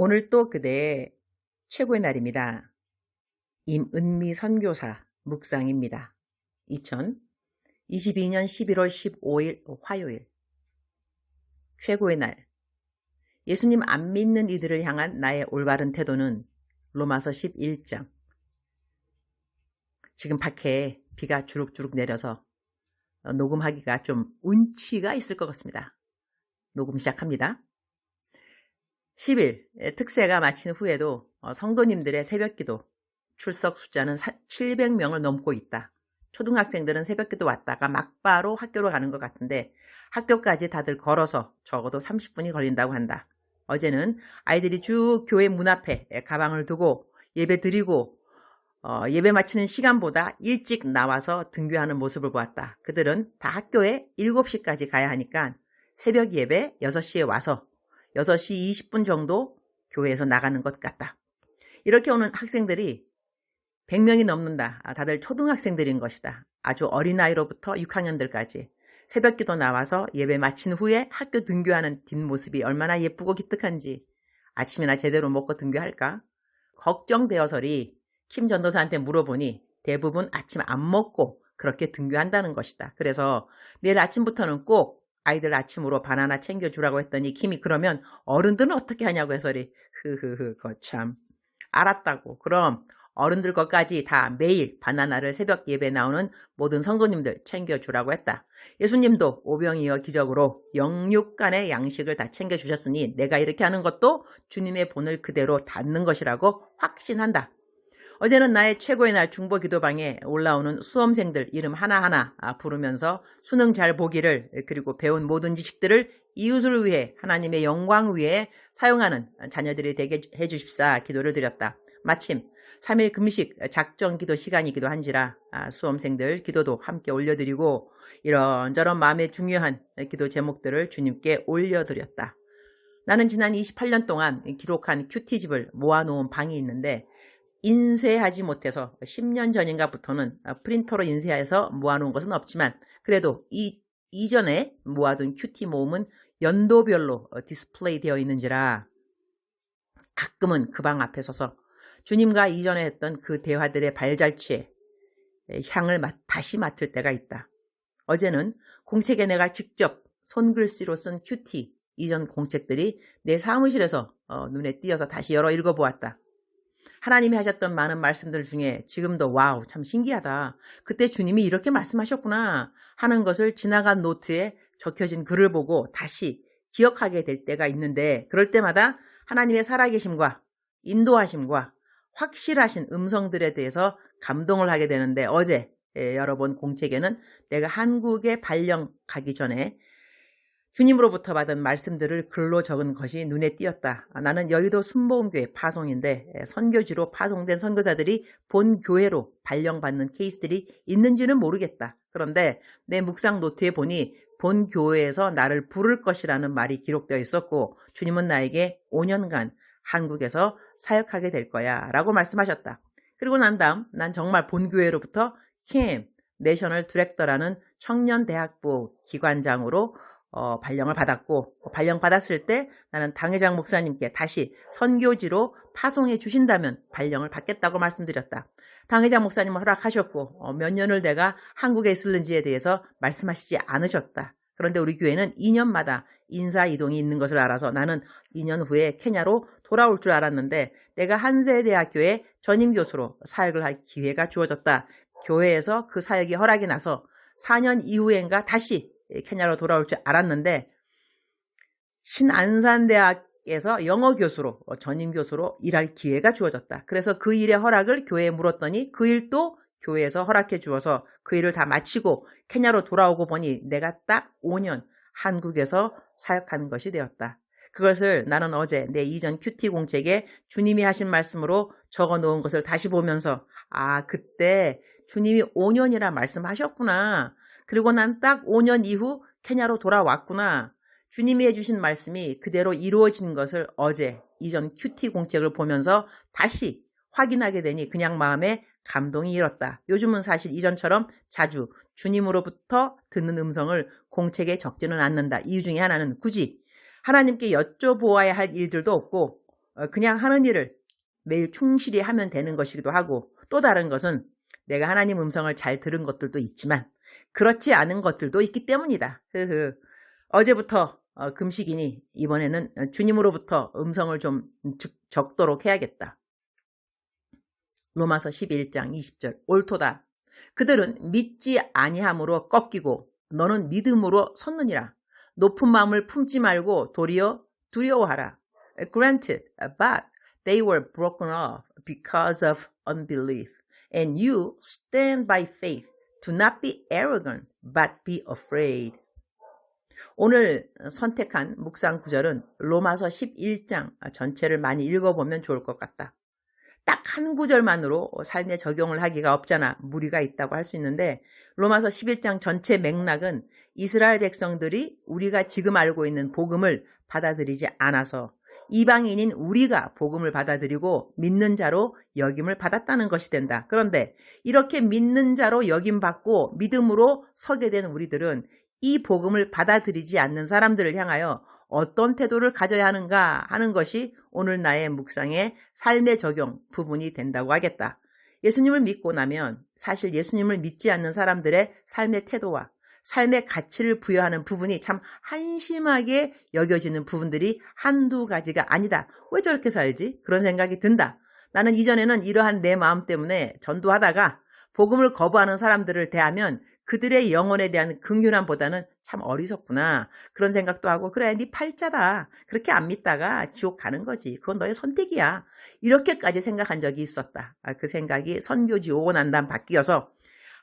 오늘 또 그대의 최고의 날입니다. 임은미 선교사 묵상입니다. 2022년 11월 15일 화요일. 최고의 날. 예수님 안 믿는 이들을 향한 나의 올바른 태도는 로마서 11장. 지금 밖에 비가 주룩주룩 내려서 녹음하기가 좀 운치가 있을 것 같습니다. 녹음 시작합니다. 10일 특세가 마친 후에도 성도님들의 새벽기도 출석 숫자는 700명을 넘고 있다. 초등학생들은 새벽기도 왔다가 막바로 학교로 가는 것 같은데 학교까지 다들 걸어서 적어도 30분이 걸린다고 한다. 어제는 아이들이 쭉 교회 문 앞에 가방을 두고 예배 드리고 예배 마치는 시간보다 일찍 나와서 등교하는 모습을 보았다. 그들은 다 학교에 7시까지 가야 하니까 새벽 예배 6시에 와서 6시 20분 정도 교회에서 나가는 것 같다. 이렇게 오는 학생들이 100명이 넘는다. 다들 초등학생들인 것이다. 아주 어린아이로부터 6학년들까지 새벽기도 나와서 예배 마친 후에 학교 등교하는 뒷모습이 얼마나 예쁘고 기특한지 아침이나 제대로 먹고 등교할까? 걱정되어서리 킴 전도사한테 물어보니 대부분 아침 안 먹고 그렇게 등교한다는 것이다. 그래서 내일 아침부터는 꼭 아이들 아침으로 바나나 챙겨주라고 했더니 킴이 그러면 어른들은 어떻게 하냐고 해서리 거참 알았다고. 그럼 어른들 것까지 다 매일 바나나를 새벽 예배 나오는 모든 성도님들 챙겨주라고 했다. 예수님도 오병이어 기적으로 영육간의 양식을 다 챙겨주셨으니 내가 이렇게 하는 것도 주님의 본을 그대로 담는 것이라고 확신한다. 어제는 나의 최고의 날 중보 기도방에 올라오는 수험생들 이름 하나하나 부르면서 수능 잘 보기를 그리고 배운 모든 지식들을 이웃을 위해 하나님의 영광 위에 사용하는 자녀들이 되게 해주십사 기도를 드렸다. 마침 3일 금식 작정 기도 시간이기도 한지라 수험생들 기도도 함께 올려드리고 이런저런 마음에 중요한 기도 제목들을 주님께 올려드렸다. 나는 지난 28년 동안 기록한 큐티집을 모아놓은 방이 있는데 인쇄하지 못해서 10년 전인가부터는 프린터로 인쇄해서 모아놓은 것은 없지만 그래도 이전에 모아둔 큐티 모음은 연도별로 디스플레이 되어 있는지라 가끔은 그 방 앞에 서서 주님과 이전에 했던 그 대화들의 발자취에 향을 다시 맡을 때가 있다. 어제는 공책에 내가 직접 손글씨로 쓴 큐티 이전 공책들이 내 사무실에서 눈에 띄어서 다시 열어 읽어보았다. 하나님이 하셨던 많은 말씀들 중에 지금도 와우 참 신기하다. 그때 주님이 이렇게 말씀하셨구나 하는 것을 지나간 노트에 적혀진 글을 보고 다시 기억하게 될 때가 있는데 그럴 때마다 하나님의 살아계심과 인도하심과 확실하신 음성들에 대해서 감동을 하게 되는데 어제 열어본 공책에는 내가 한국에 발령 가기 전에 주님으로부터 받은 말씀들을 글로 적은 것이 눈에 띄었다. 나는 여의도 순복음교회 파송인데 선교지로 파송된 선교사들이 본 교회로 발령받는 케이스들이 있는지는 모르겠다. 그런데 내 묵상 노트에 보니 본 교회에서 나를 부를 것이라는 말이 기록되어 있었고 주님은 나에게 5년간 한국에서 사역하게 될 거야 라고 말씀하셨다. 그리고 난 다음 난 정말 본 교회로부터 캠 내셔널 디렉터라는 청년대학부 기관장으로 발령을 받았고 발령받았을 때 나는 당회장 목사님께 다시 선교지로 파송해 주신다면 발령을 받겠다고 말씀드렸다. 당회장 목사님은 허락하셨고 몇 년을 내가 한국에 있을는지에 대해서 말씀하시지 않으셨다. 그런데 우리 교회는 2년마다 인사이동이 있는 것을 알아서 나는 2년 후에 케냐로 돌아올 줄 알았는데 내가 한세대학교의 전임교수로 사역을 할 기회가 주어졌다. 교회에서 그 사역이 허락이 나서 4년 이후엔가 다시 케냐로 돌아올 줄 알았는데 신안산대학에서 영어교수로 전임교수로 일할 기회가 주어졌다. 그래서 그 일의 허락을 교회에 물었더니 그 일도 교회에서 허락해 주어서 그 일을 다 마치고 케냐로 돌아오고 보니 내가 딱 5년 한국에서 사역하는 것이 되었다. 그것을 나는 어제 내 이전 큐티 공책에 주님이 하신 말씀으로 적어놓은 것을 다시 보면서 그때 주님이 5년이라 말씀하셨구나. 그리고 난 딱 5년 이후 케냐로 돌아왔구나. 주님이 해주신 말씀이 그대로 이루어진 것을 어제 이전 큐티 공책을 보면서 다시 확인하게 되니 그냥 마음에 감동이 일었다. 요즘은 사실 이전처럼 자주 주님으로부터 듣는 음성을 공책에 적지는 않는다. 이유 중에 하나는 굳이 하나님께 여쭤보아야 할 일들도 없고 그냥 하는 일을 매일 충실히 하면 되는 것이기도 하고, 또 다른 것은 내가 하나님 음성을 잘 들은 것들도 있지만 그렇지 않은 것들도 있기 때문이다. 어제부터 금식이니 이번에는 주님으로부터 음성을 좀 적도록 해야겠다. 로마서 11장 20절 옳도다. 그들은 믿지 아니함으로 꺾이고 너는 믿음으로 섰느니라. 높은 마음을 품지 말고 도리어 두려워하라. Granted, but they were broken off because of unbelief. And you stand by faith. Do not be arrogant, but be afraid. 오늘 선택한 묵상 구절은 로마서 11장 전체를 많이 읽어보면 좋을 것 같다. 딱 한 구절만으로 삶에 적용을 하기가 없잖아. 무리가 있다고 할 수 있는데 로마서 11장 전체 맥락은 이스라엘 백성들이 우리가 지금 알고 있는 복음을 받아들이지 않아서 이방인인 우리가 복음을 받아들이고 믿는 자로 여김을 받았다는 것이 된다. 그런데 이렇게 믿는 자로 여김받고 믿음으로 서게 된 우리들은 이 복음을 받아들이지 않는 사람들을 향하여 어떤 태도를 가져야 하는가 하는 것이 오늘 나의 묵상의 삶의 적용 부분이 된다고 하겠다. 예수님을 믿고 나면 사실 예수님을 믿지 않는 사람들의 삶의 태도와 삶의 가치를 부여하는 부분이 참 한심하게 여겨지는 부분들이 한두 가지가 아니다. 왜 저렇게 살지? 그런 생각이 든다. 나는 이전에는 이러한 내 마음 때문에 전도하다가 복음을 거부하는 사람들을 대하면 그들의 영혼에 대한 긍휼함보다는 참 어리석구나 그런 생각도 하고 그래 네 팔자다 그렇게 안 믿다가 지옥 가는 거지 그건 너의 선택이야 이렇게까지 생각한 적이 있었다. 그 생각이 선교지 오고 난 다음 바뀌어서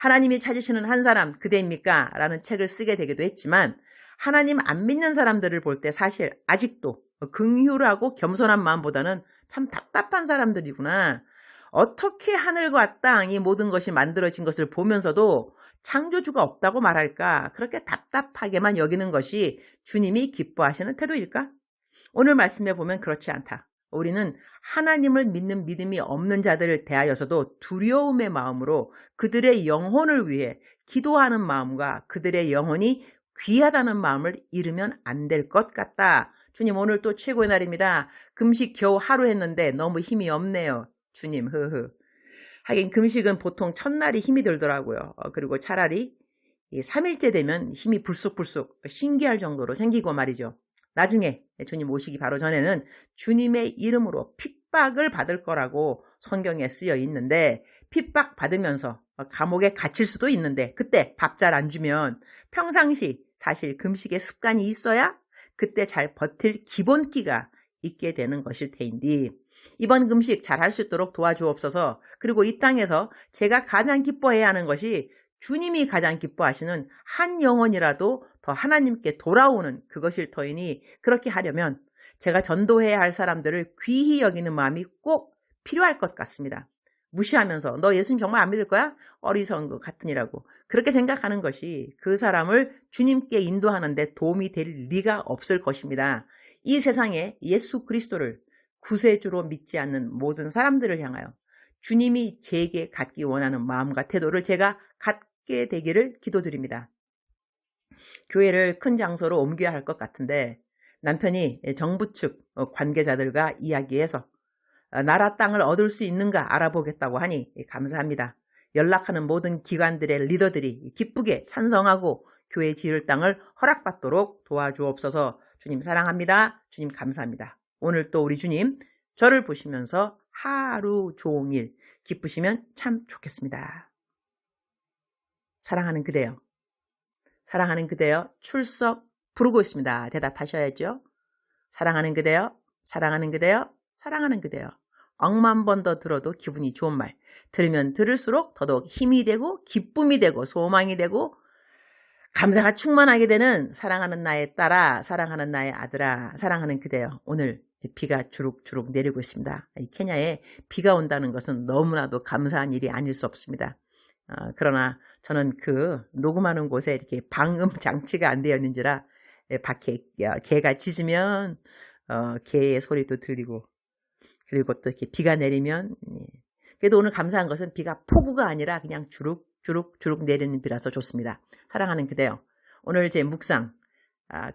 하나님이 찾으시는 한 사람 그대입니까? 라는 책을 쓰게 되기도 했지만 하나님 안 믿는 사람들을 볼 때 사실 아직도 긍휼하고 겸손한 마음보다는 참 답답한 사람들이구나. 어떻게 하늘과 땅 이 모든 것이 만들어진 것을 보면서도 창조주가 없다고 말할까? 그렇게 답답하게만 여기는 것이 주님이 기뻐하시는 태도일까? 오늘 말씀에 보면 그렇지 않다. 우리는 하나님을 믿는 믿음이 없는 자들을 대하여서도 두려움의 마음으로 그들의 영혼을 위해 기도하는 마음과 그들의 영혼이 귀하다는 마음을 잃으면 안 될 것 같다. 주님 오늘 또 최고의 날입니다. 금식 겨우 하루 했는데 너무 힘이 없네요. 주님 하긴 금식은 보통 첫날이 힘이 들더라고요. 그리고 차라리 3일째 되면 힘이 불쑥불쑥 신기할 정도로 생기고 말이죠. 나중에 주님 오시기 바로 전에는 주님의 이름으로 핍박을 받을 거라고 성경에 쓰여 있는데 핍박 받으면서 감옥에 갇힐 수도 있는데 그때 밥 잘 안 주면 평상시 사실 금식의 습관이 있어야 그때 잘 버틸 기본기가 있게 되는 것일 테인데 이번 금식 잘 할 수 있도록 도와주옵소서. 그리고 이 땅에서 제가 가장 기뻐해야 하는 것이 주님이 가장 기뻐하시는 한 영혼이라도 더 하나님께 돌아오는 그것일 터이니 그렇게 하려면 제가 전도해야 할 사람들을 귀히 여기는 마음이 꼭 필요할 것 같습니다. 무시하면서 너 예수님 정말 안 믿을 거야? 어리석은 것 같으니라고 그렇게 생각하는 것이 그 사람을 주님께 인도하는 데 도움이 될 리가 없을 것입니다. 이 세상에 예수 그리스도를 구세주로 믿지 않는 모든 사람들을 향하여 주님이 제게 갖기 원하는 마음과 태도를 제가 갖게 되기를 기도드립니다. 교회를 큰 장소로 옮겨야 할 것 같은데 남편이 정부 측 관계자들과 이야기해서 나라 땅을 얻을 수 있는가 알아보겠다고 하니 감사합니다. 연락하는 모든 기관들의 리더들이 기쁘게 찬성하고 교회 지을 땅을 허락받도록 도와주옵소서. 주님 사랑합니다. 주님 감사합니다. 오늘 또 우리 주님 저를 보시면서 하루 종일 기쁘시면 참 좋겠습니다. 사랑하는 그대여. 사랑하는 그대여 출석 부르고 있습니다. 대답하셔야죠. 사랑하는 그대여. 사랑하는 그대여. 사랑하는 그대여. 억만 번 더 들어도 기분이 좋은 말. 들으면 들을수록 더더욱 힘이 되고 기쁨이 되고 소망이 되고 감사가 충만하게 되는 사랑하는 나의 딸아, 사랑하는 나의 아들아, 사랑하는 그대여. 오늘 비가 주룩주룩 내리고 있습니다. 케냐에 비가 온다는 것은 너무나도 감사한 일이 아닐 수 없습니다. 그러나 저는 그 녹음하는 곳에 이렇게 방음 장치가 안 되어 있는지라 밖에 개가 짖으면 개의 소리도 들리고 그리고 또 이렇게 비가 내리면 그래도 오늘 감사한 것은 비가 폭우가 아니라 그냥 주룩주룩 내리는 비라서 좋습니다. 사랑하는 그대여. 오늘 제 묵상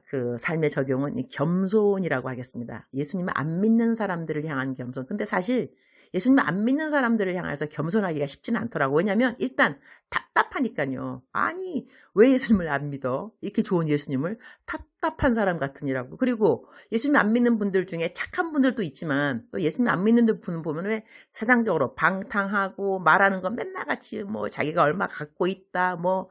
그 삶의 적용은 이 겸손이라고 하겠습니다. 예수님을 안 믿는 사람들을 향한 겸손. 근데 사실 예수님을 안 믿는 사람들을 향해서 겸손하기가 쉽지는 않더라고. 왜냐하면 일단 답답하니까요. 아니 왜 예수님을 안 믿어? 이렇게 좋은 예수님을 답답한 사람 같으니라고. 그리고 예수님 안 믿는 분들 중에 착한 분들도 있지만 또 예수님 안 믿는 분 보면 왜 세상적으로 방탕하고 말하는 건 맨날 같이 뭐 자기가 얼마 갖고 있다 뭐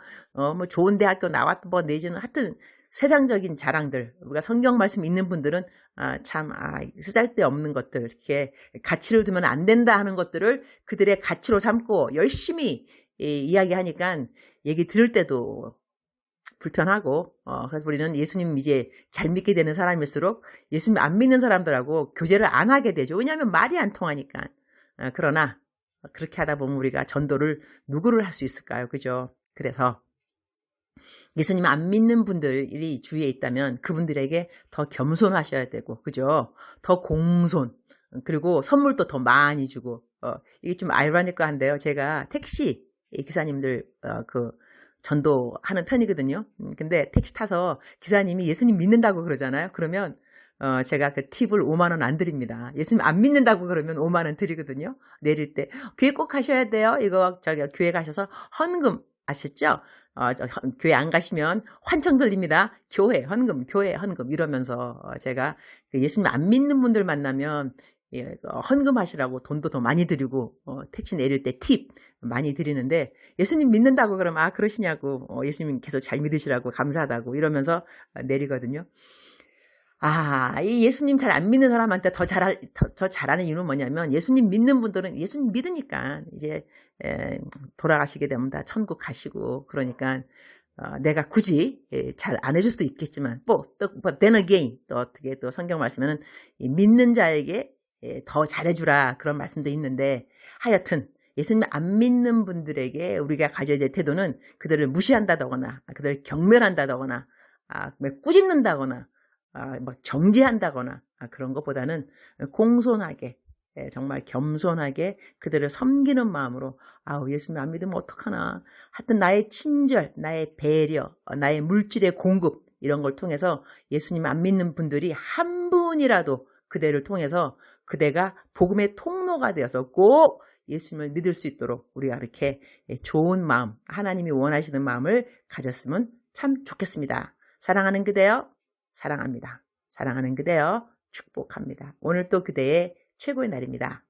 좋은 대학교 나왔다 뭐 내지는 하여튼 세상적인 자랑들, 우리가 성경 말씀 있는 분들은 쓰잘데없는 것들, 이렇게 가치를 두면 안 된다 하는 것들을 그들의 가치로 삼고 열심히 이야기하니까 얘기 들을 때도 불편하고, 그래서 우리는 예수님 이제 잘 믿게 되는 사람일수록 예수님 안 믿는 사람들하고 교제를 안 하게 되죠. 왜냐하면 말이 안 통하니까. 그러나 그렇게 하다 보면 우리가 전도를 누구를 할 수 있을까요? 그죠? 그래서 예수님 안 믿는 분들이 주위에 있다면 그분들에게 더 겸손하셔야 되고, 그죠? 더 공손, 그리고 선물도 더 많이 주고, 이게 좀 아이러니컬한데요. 제가 택시 기사님들, 전도하는 편이거든요. 근데 택시 타서 기사님이 예수님 믿는다고 그러잖아요. 그러면, 제가 그 팁을 5만원 안 드립니다. 예수님 안 믿는다고 그러면 5만원 드리거든요. 내릴 때. 교회 꼭 가셔야 돼요. 교회 가셔서 헌금, 아셨죠? 교회 안 가시면 환청 들립니다. 교회 헌금 이러면서 제가 예수님 안 믿는 분들 만나면 헌금하시라고 돈도 더 많이 드리고 택시 내릴 때 팁 많이 드리는데 예수님 믿는다고 그러면 그러시냐고 예수님 계속 잘 믿으시라고 감사하다고 이러면서 내리거든요. 이 예수님 잘 안 믿는 사람한테 더 잘하는 이유는 뭐냐면 예수님 믿는 분들은 예수님 믿으니까 이제 돌아가시게 되면 다 천국 가시고 그러니까 내가 굳이 잘 안 해줄 수도 있겠지만 then again 또 어떻게 또 성경 말씀에는 믿는 자에게 더 잘해주라 그런 말씀도 있는데 하여튼 예수님 안 믿는 분들에게 우리가 가져야 될 태도는 그들을 무시한다거나 그들을 경멸한다거나 꾸짖는다거나 막 정죄한다거나 그런 것보다는 공손하게 정말 겸손하게 그들을 섬기는 마음으로 예수님 안 믿으면 어떡하나 하여튼 나의 친절, 나의 배려, 나의 물질의 공급 이런 걸 통해서 예수님 안 믿는 분들이 한 분이라도 그대를 통해서 그대가 복음의 통로가 되어서 꼭 예수님을 믿을 수 있도록 우리가 이렇게 좋은 마음, 하나님이 원하시는 마음을 가졌으면 참 좋겠습니다. 사랑하는 그대여 사랑합니다. 사랑하는 그대여 축복합니다. 오늘 또 그대의 최고의 날입니다.